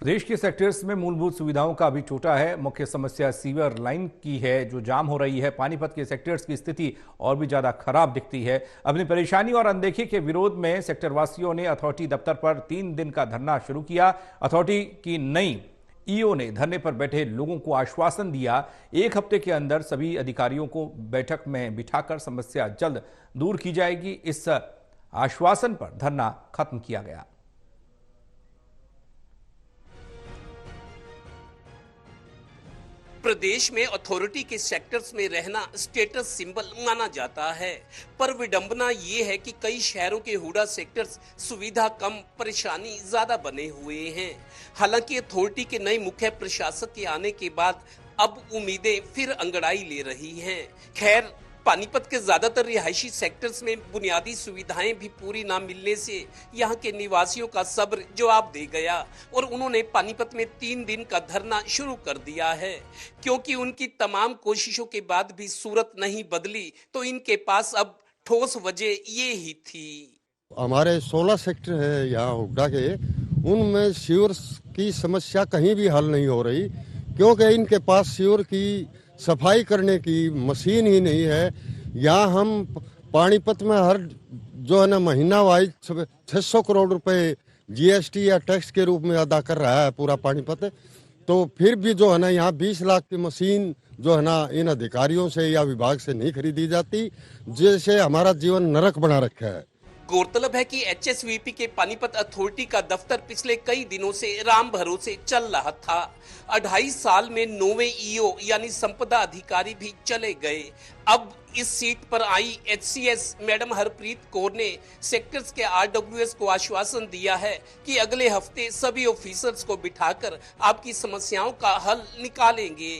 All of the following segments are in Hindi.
प्रदेश के सेक्टर्स में मूलभूत सुविधाओं का अभी टूटा है। मुख्य समस्या सीवर लाइन की है जो जाम हो रही है। पानीपत के सेक्टर्स की स्थिति और भी ज्यादा खराब दिखती है। अपनी परेशानी और अनदेखी के विरोध में सेक्टर वासियों ने अथॉरिटी दफ्तर पर 3 दिन का धरना शुरू किया। अथॉरिटी की नई ईओ ने धरने पर बैठे लोगों को आश्वासन दिया, 1 हफ्ते के अंदर सभी अधिकारियों को बैठक में बिठाकर समस्या जल्द दूर की जाएगी। इस आश्वासन पर धरना खत्म किया गया। प्रदेश में अथॉरिटी के सेक्टर्स में रहना स्टेटस सिंबल माना जाता है, पर विडंबना ये है कि कई शहरों के हुडा सेक्टर्स सुविधा कम, परेशानी ज्यादा बने हुए हैं। हालांकि अथॉरिटी के नए मुख्य प्रशासक के आने के बाद अब उम्मीदें फिर अंगड़ाई ले रही हैं। खैर, पानीपत के ज्यादातर रिहायशी सेक्टर्स में बुनियादी सुविधाएं भी पूरी ना मिलने से यहां के निवासियों का सब्र जवाब दे गया और उन्होंने पानीपत में 3 दिन का धरना शुरू कर दिया है। क्योंकि उनकी तमाम कोशिशों के बाद भी सूरत नहीं बदली, तो इनके पास अब ठोस वजह ये ही थी। हमारे 16 सेक्टर है यहाँ हुड्डा के, उनमें सीवर की समस्या कहीं भी हल नहीं हो रही, क्योंकि इनके पास सीवर की सफाई करने की मशीन ही नहीं है। यहाँ हम पानीपत में हर जो है ना महीना वाइज 600 करोड़ रुपए जीएसटी या टैक्स के रूप में अदा कर रहा है पूरा पानीपत, तो फिर भी जो है ना यहाँ 20 लाख की मशीन जो है ना इन अधिकारियों से या विभाग से नहीं खरीदी जाती, जैसे हमारा जीवन नरक बना रखा है। गौरतलब है कि एचएसवीपी के पानीपत अथॉरिटी का दफ्तर पिछले कई दिनों से राम भरोसे चल रहा था। 2.5 साल में 9वें ईओ यानी संपदा अधिकारी भी चले गए। अब इस सीट पर आई एचसीएस मैडम हरप्रीत कौर ने सेक्टर्स के आरडब्ल्यूएस को आश्वासन दिया है कि अगले हफ्ते सभी ऑफिसर्स को बिठाकर आपकी समस्याओं का हल निकालेंगे।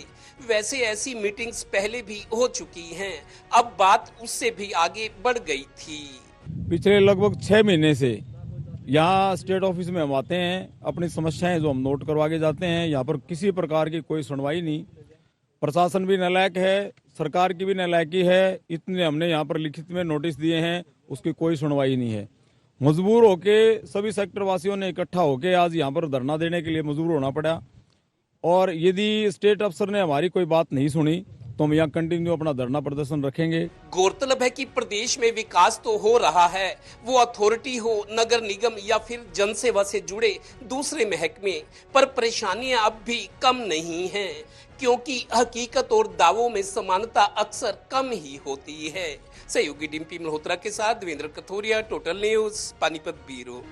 वैसे ऐसी मीटिंग्स पहले भी हो चुकी हैं, अब बात उससे भी आगे बढ़ गई थी। पिछले लगभग 6 महीने से यहाँ स्टेट ऑफिस में हम आते हैं, अपनी समस्याएं जो हम नोट करवा के जाते हैं। यहाँ पर किसी प्रकार की कोई सुनवाई नहीं। प्रशासन भी नालायक है, सरकार की भी नालायकी है। इतने हमने यहाँ पर लिखित में नोटिस दिए हैं, उसकी कोई सुनवाई नहीं है। मजबूर होके सभी सेक्टर वासियों ने इकट्ठा होके आज यहाँ पर धरना देने के लिए मजबूर होना पड़ा। और यदि स्टेट अफसर ने हमारी कोई बात नहीं सुनी तो हम यहाँ कंटिन्यू अपना धरना प्रदर्शन रखेंगे। गौरतलब है कि प्रदेश में विकास तो हो रहा है, वो अथॉरिटी हो, नगर निगम या फिर जनसेवा से जुड़े दूसरे महकमे, पर परेशानियां अब भी कम नहीं हैं, क्योंकि हकीकत और दावों में समानता अक्सर कम ही होती है। सहयोगी डिम्पी मल्होत्रा के साथ Devendra Kathoria, total news, Panipat bureau.